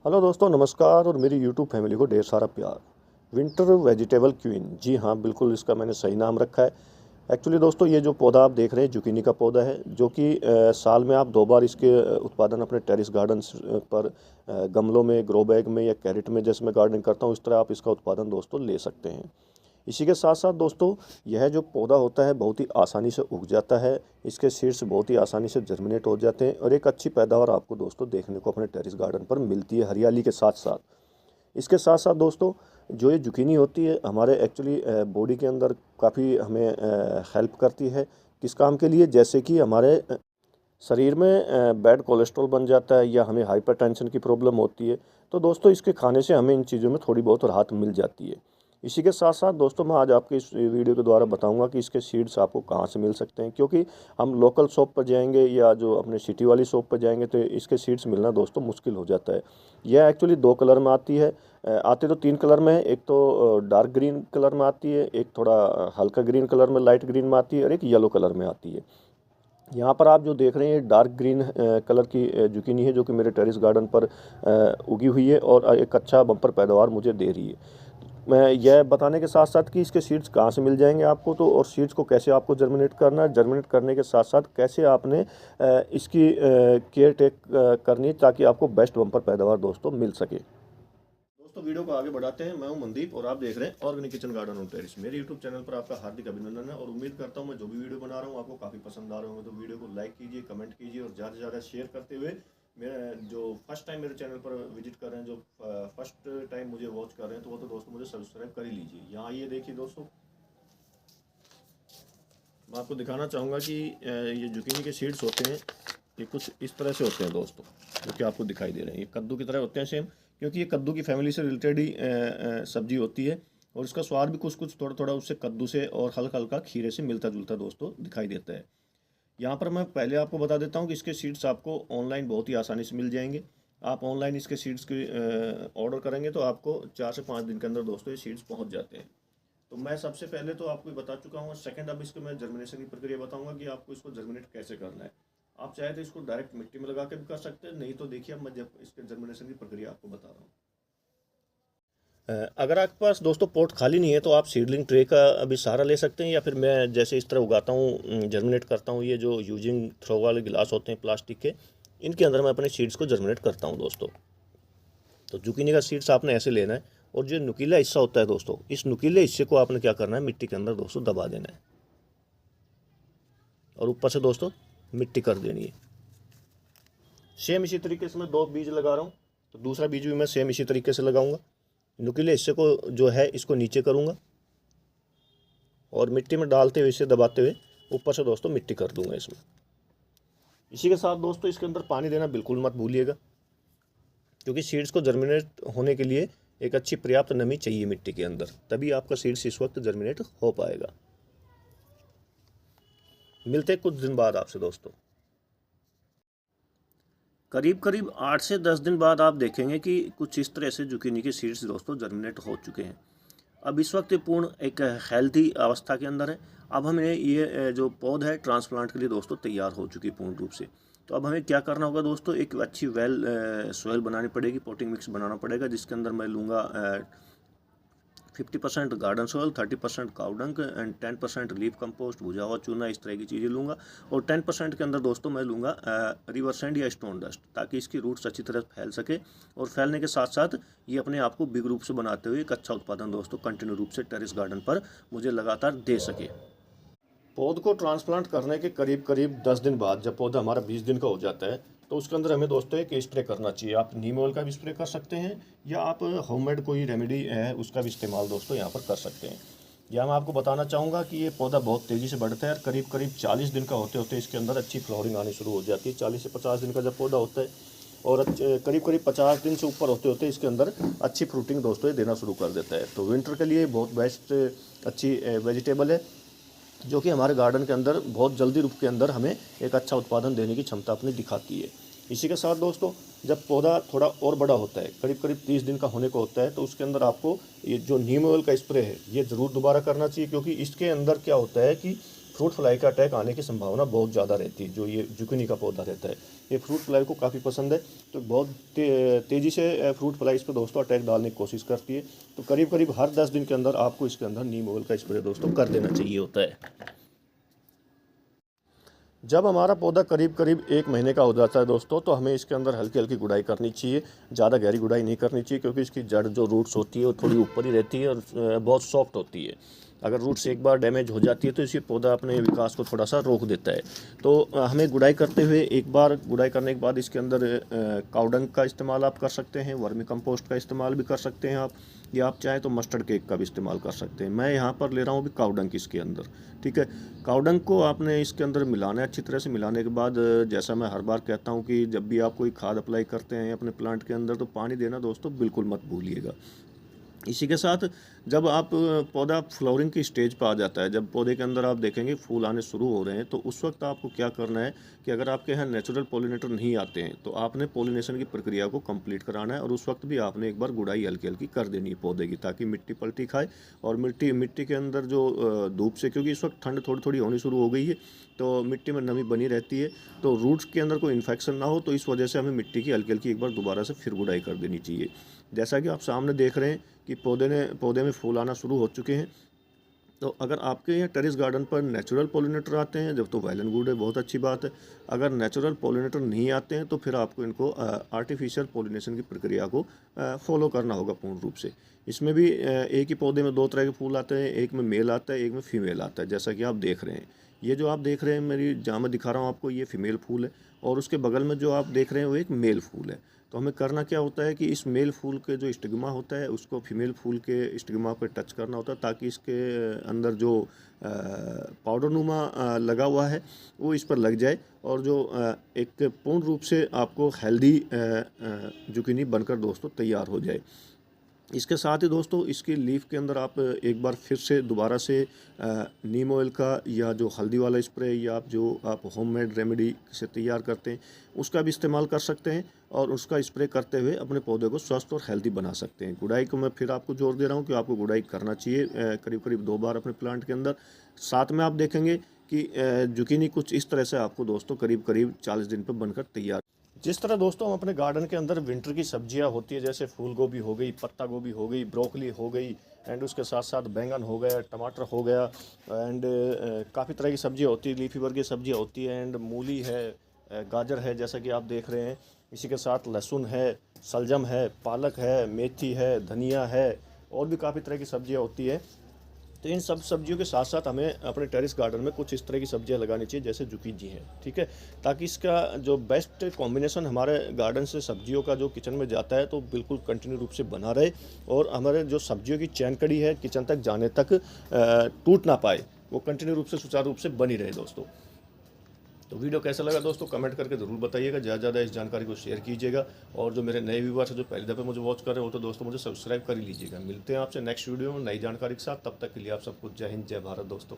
Hello दोस्तों, नमस्कार और मेरी यूट्यूब फैमिली को ढेर सारा प्यार। विंटर वेजिटेबल क्वीन, जी हाँ, बिल्कुल इसका मैंने सही नाम रखा है। एक्चुअली दोस्तों, ये जो पौधा आप देख रहे हैं जुकीनी का पौधा है, जो कि साल में आप 2 बार इसके उत्पादन अपने टेरेस गार्डन पर गमलों में, ग्रो बैग में या कैरेट में, जैसे मैं गार्डनिंग करता हूँ इस तरह आप इसका उत्पादन दोस्तों ले सकते हैं। इसी के साथ साथ दोस्तों, यह जो पौधा होता है बहुत ही आसानी से उग जाता है। इसके सीड्स बहुत ही आसानी से जर्मिनेट हो जाते हैं और एक अच्छी पैदावार आपको दोस्तों देखने को अपने टेरेस गार्डन पर मिलती है, हरियाली के साथ साथ। इसके साथ साथ दोस्तों, जो ये जुकीनी होती है हमारे एक्चुअली बॉडी के अंदर काफ़ी हमें हेल्प करती है। किस काम के लिए? जैसे कि हमारे शरीर में बैड कोलेस्ट्रॉल बन जाता है या हमें हाइपरटेंशन की प्रॉब्लम होती है, तो दोस्तों इसके खाने से हमें इन चीज़ों में थोड़ी बहुत राहत मिल जाती है। इसी के साथ साथ दोस्तों, मैं आज आपके इस वीडियो के द्वारा बताऊंगा कि इसके सीड्स आपको कहाँ से मिल सकते हैं, क्योंकि हम लोकल शॉप पर जाएंगे या जो अपने सिटी वाली शॉप पर जाएंगे तो इसके सीड्स मिलना दोस्तों मुश्किल हो जाता है। यह एक्चुअली 2 कलर में आती है। आते तो 3 कलर में है। एक तो डार्क ग्रीन कलर में आती है, एक थोड़ा हल्का ग्रीन कलर में, लाइट ग्रीन में आती है, और एक येलो कलर में आती है। यहाँ पर आप जो देख रहे हैं डार्क ग्रीन कलर की जुकीनी है, जो कि मेरे टेरेस गार्डन पर उगी हुई है और एक अच्छा बम्पर पैदावार मुझे दे रही है। मैं यह बताने के साथ साथ कि इसके सीड्स कहाँ से मिल जाएंगे आपको, तो और सीड्स को कैसे आपको जर्मिनेट करना है, जर्मिनेट करने के साथ साथ कैसे आपने इसकी केयर टेक करनी है ताकि आपको बेस्ट बम्पर पैदावार दोस्तों मिल सके। दोस्तों, वीडियो को आगे बढ़ाते हैं। मैं हूं मनदीप और आप देख रहे हैं organic kitchen garden on terrace. मेरे यूट्यूब चैनल पर आपका हार्दिक अभिनंदन है और उम्मीद करता हूं मैं जो भी वीडियो बना रहा हूं आपको काफ़ी पसंद आ रहे होंगे। तो वीडियो को लाइक कीजिए, कमेंट कीजिए और ज़्यादा से ज़्यादा शेयर करते हुए मेरे जो फर्स्ट टाइम मेरे चैनल पर विजिट कर रहे हैं, जो फर्स्ट टाइम मुझे वॉच कर रहे हैं, तो वो तो दोस्तों मुझे सब्सक्राइब कर ही लीजिए। यहाँ ये देखिए दोस्तों, मैं आपको दिखाना चाहूँगा कि ये जुकीनी के सीड्स होते हैं, ये कुछ इस तरह से होते हैं दोस्तों, जो कि आपको दिखाई दे रहे हैं। ये कद्दू की तरह होते हैं सेम, क्योंकि ये कद्दू की फैमिली से रिलेटेड ही सब्जी होती है और इसका स्वाद भी कुछ कुछ थोड़ा थोड़ा उससे कद्दू से और हल्का हल्का खीरे से मिलता जुलता दोस्तों दिखाई देता है। यहाँ पर मैं पहले आपको बता देता हूँ कि इसके सीड्स आपको ऑनलाइन बहुत ही आसानी से मिल जाएंगे। आप ऑनलाइन इसके सीड्स की ऑर्डर करेंगे तो आपको 4 से 5 दिन के अंदर दोस्तों ये सीड्स पहुँच जाते हैं। तो मैं सबसे पहले तो आपको बता चुका हूँ। सेकंड, अब इसको मैं जर्मिनेशन की प्रक्रिया बताऊंगा कि आपको इसको जर्मिनेट कैसे करना है। आप चाहे तो इसको डायरेक्ट मिट्टी में लगा के भी कर सकते हैं, नहीं तो देखिए अब मैं जब इसके जर्मिनेशन की प्रक्रिया आपको बता रहा हूँ। अगर आपके पास दोस्तों पोट खाली नहीं है तो आप सीडलिंग ट्रे का अभी सहारा ले सकते हैं, या फिर मैं जैसे इस तरह उगाता हूँ, जर्मिनेट करता हूँ, ये जो यूजिंग थ्रो वाले गिलास होते हैं प्लास्टिक के, इनके अंदर मैं अपने सीड्स को जर्मिनेट करता हूँ दोस्तों। तो जुकीनी का सीड्स आपने ऐसे लेना है और जो नुकीला हिस्सा होता है दोस्तों, इस नुकीले हिस्से को आपने क्या करना है, मिट्टी के अंदर दोस्तों दबा देना है और ऊपर से दोस्तों मिट्टी कर देनी है। सेम इसी तरीके से मैं 2 बीज लगा रहा हूँ, तो दूसरा बीज भी मैं सेम इसी तरीके से लगाऊंगा। नुकीले हिस्से को जो है इसको नीचे करूँगा और मिट्टी में डालते हुए, इसे दबाते हुए ऊपर से दोस्तों मिट्टी कर दूंगा इसमें। इसी के साथ दोस्तों इसके अंदर पानी देना बिल्कुल मत भूलिएगा, क्योंकि सीड्स को जर्मिनेट होने के लिए एक अच्छी पर्याप्त नमी चाहिए मिट्टी के अंदर, तभी आपका सीड्स इस वक्त जर्मिनेट हो पाएगा। मिलते हैं कुछ दिन बाद आपसे दोस्तों। करीब करीब 8 से 10 दिन बाद आप देखेंगे कि कुछ इस तरह से जुकीनी के सीड्स दोस्तों जर्मिनेट हो चुके हैं। अब इस वक्त ये पूर्ण एक हेल्थी अवस्था के अंदर है। अब हमें ये जो पौधा है ट्रांसप्लांट के लिए दोस्तों तैयार हो चुकी है पूर्ण रूप से। तो अब हमें क्या करना होगा दोस्तों, एक अच्छी सॉइल बनानी पड़ेगी, पोटिंग मिक्स बनाना पड़ेगा, जिसके अंदर मैं लूँगा 50% garden soil, 30% cow dung and 10% leaf compost, भुजा हुआ चूना, इस तरह की चीज़ें लूँगा। और 10% के अंदर दोस्तों मैं लूँगा रिवर सैंड या स्टोन डस्ट, ताकि इसकी रूट्स अच्छी तरह फैल सके और फैलने के साथ साथ ये अपने आप को बिग रूप से बनाते हुए एक अच्छा उत्पादन दोस्तों कंटिन्यू रूप से टेरेस गार्डन पर मुझे लगातार दे सके। पौध को ट्रांसप्लांट करने के करीब करीब 10 दिन बाद जब पौधा हमारा 20 दिन का हो जाता है, तो उसके अंदर हमें दोस्तों एक स्प्रे करना चाहिए। आप नीम ऑयल का भी स्प्रे कर सकते हैं या आप होममेड कोई रेमेडी है उसका भी इस्तेमाल दोस्तों यहाँ पर कर सकते हैं। या मैं आपको बताना चाहूँगा कि ये पौधा बहुत तेज़ी से बढ़ता है और करीब करीब 40 दिन का होते होते इसके अंदर अच्छी फ्लावरिंग आनी शुरू हो जाती है। 40 से 50 दिन का जब पौधा होता है और करीब करीब 50 दिन से ऊपर होते होते इसके अंदर अच्छी फ्रूटिंग दोस्तों ये देना शुरू कर देता है। तो विंटर के लिए बहुत बेस्ट अच्छी वेजिटेबल है, जो कि हमारे गार्डन के अंदर बहुत जल्दी रूप के अंदर हमें एक अच्छा उत्पादन देने की क्षमता अपनी दिखाती है। इसी के साथ दोस्तों, जब पौधा थोड़ा और बड़ा होता है, करीब करीब 30 दिन का होने को होता है, तो उसके अंदर आपको ये जो नीम ऑयल का स्प्रे है ये ज़रूर दोबारा करना चाहिए, क्योंकि इसके अंदर क्या होता है कि फ्रूट फ्लाई का अटैक आने की संभावना बहुत ज़्यादा रहती है। जो ये जुकिनी का पौधा रहता है, ये फ्रूट फ्लाई को काफ़ी पसंद है, तो बहुत तेज़ी से फ्रूट फ्लाई इस पर दोस्तों अटैक डालने की कोशिश करती है। तो करीब करीब हर 10 दिन के अंदर आपको इसके अंदर नीम ऑयल का स्प्रे दोस्तों कर देना चाहिए होता है। जब हमारा पौधा करीब करीब 1 महीने का हो जाता है दोस्तों, तो हमें इसके अंदर हल्की हल्की गुड़ाई करनी चाहिए। ज़्यादा गहरी गुड़ाई नहीं करनी चाहिए, क्योंकि इसकी जड़ जो रूट्स होती है वो थोड़ी ऊपर ही रहती है और बहुत सॉफ्ट होती है। अगर रूट्स एक बार डैमेज हो जाती है तो इसके पौधा अपने विकास को थोड़ा सा रोक देता है। तो हमें गुड़ाई करते हुए एक बार गुड़ाई करने के बाद इसके अंदर काउडंग का इस्तेमाल आप कर सकते हैं, वर्मी कंपोस्ट का इस्तेमाल भी कर सकते हैं आप, या आप चाहें तो मस्टर्ड केक का भी इस्तेमाल कर सकते हैं। मैं यहाँ पर ले रहा हूँ अभी काउडंग इसके अंदर, ठीक है। काउडंग को आपने इसके अंदर मिलाना है, अच्छी तरह से मिलाने के बाद जैसा मैं हर बार कहता हूँ कि जब भी आप कोई खाद अप्लाई करते हैं अपने प्लांट के अंदर, तो पानी देना दोस्तों बिल्कुल मत भूलिएगा। इसी के साथ जब आप पौधा फ्लावरिंग की स्टेज पर आ जाता है, जब पौधे के अंदर आप देखेंगे फूल आने शुरू हो रहे हैं, तो उस वक्त आपको क्या करना है कि अगर आपके यहाँ नेचुरल पॉलिनेटर नहीं आते हैं तो आपने पॉलिनेशन की प्रक्रिया को कंप्लीट कराना है, और उस वक्त भी आपने एक बार गुड़ाई हल्की हल्की कर देनी है पौधे की, ताकि मिट्टी पलटी खाए। और मिट्टी के अंदर जो धूप से, क्योंकि इस वक्त ठंड थोड़ी थोड़ी होनी शुरू हो गई है, तो मिट्टी में नमी बनी रहती है, तो रूट्स के अंदर कोई इन्फेक्शन ना हो, तो इस वजह से हमें मिट्टी की हल्की हल्की एक बार दोबारा से फिर गुड़ाई कर देनी चाहिए। जैसा कि आप सामने देख रहे हैं कि पौधे में फूल आना शुरू हो चुके हैं। तो अगर आपके यहाँ टेरेस गार्डन पर नेचुरल पॉलिनेटर आते हैं जब, तो वेल एंड गुड है, बहुत अच्छी बात है। अगर नेचुरल पॉलिनेटर नहीं आते हैं तो फिर आपको इनको आर्टिफिशियल पॉलिनेशन की प्रक्रिया को फॉलो करना होगा पूर्ण रूप से। इसमें भी एक ही पौधे में 2 तरह के फूल आते हैं, एक में मेल आता है, एक में फीमेल आता है, जैसा कि आप देख रहे हैं। ये जो आप देख रहे हैं, मेरी जहाँ मैं दिखा रहा हूँ आपको, ये फीमेल फूल है, और उसके बगल में जो आप देख रहे हैं वो एक मेल फूल है। तो हमें करना क्या होता है कि इस मेल फूल के जो स्टिग्मा होता है उसको फीमेल फूल के स्टिग्मा पर टच करना होता है, ताकि इसके अंदर जो पाउडर नुमा लगा हुआ है वो इस पर लग जाए, और जो एक पूर्ण रूप से आपको हेल्दी जुकीनी बनकर दोस्तों तैयार हो जाए। इसके साथ ही दोस्तों इसकी लीफ के अंदर आप एक बार फिर से दोबारा से नीम ऑयल का, या जो हल्दी वाला स्प्रे, या आप होममेड रेमेडी से तैयार करते हैं उसका भी इस्तेमाल कर सकते हैं, और उसका स्प्रे करते हुए अपने पौधे को स्वस्थ और हेल्दी बना सकते हैं। गुड़ाई को मैं फिर आपको जोर दे रहा हूँ कि आपको गुड़ाई करना चाहिए करीब करीब 2 बार अपने प्लांट के अंदर। साथ में आप देखेंगे कि जुकीनी कुछ इस तरह से आपको दोस्तों करीब करीब 40 दिन पर बनकर तैयार। जिस तरह दोस्तों हम अपने गार्डन के अंदर विंटर की सब्जियां होती है, जैसे फूल गोभी हो गई, पत्ता गोभी हो गई, ब्रोकली हो गई, एंड उसके साथ साथ बैंगन हो गया, टमाटर हो गया, एंड काफ़ी तरह की सब्जियां होती है, लीफी वर्ग की सब्जियां होती है, एंड मूली है, गाजर है, जैसा कि आप देख रहे हैं। इसी के साथ लहसुन है, सलजम है, पालक है, मेथी है, धनिया है, और भी काफ़ी तरह की सब्जियां होती है। तो इन सब सब्जियों के साथ साथ हमें अपने टेरेस गार्डन में कुछ इस तरह की सब्जियां लगानी चाहिए, जैसे जुकीनी है, ठीक है, ताकि इसका जो बेस्ट कॉम्बिनेशन हमारे गार्डन से सब्जियों का जो किचन में जाता है तो बिल्कुल कंटिन्यू रूप से बना रहे, और हमारे जो सब्जियों की चैन कड़ी है किचन तक जाने तक टूट ना पाए, वो कंटिन्यू रूप से सुचारू रूप से बनी रहे दोस्तों। तो वीडियो कैसा लगा दोस्तों कमेंट करके ज़रूर बताइएगा, ज़्यादा ज़्यादा इस जानकारी को शेयर कीजिएगा, और जो मेरे नए व्यूअर्स हैं जो पहली दफ़े मुझे वॉच कर रहे हो तो दोस्तों मुझे सब्सक्राइब कर ही लीजिएगा। मिलते हैं आपसे नेक्स्ट वीडियो में नई जानकारी के साथ, तब तक के लिए आप सबको जय हिंद, जय भारत दोस्तों।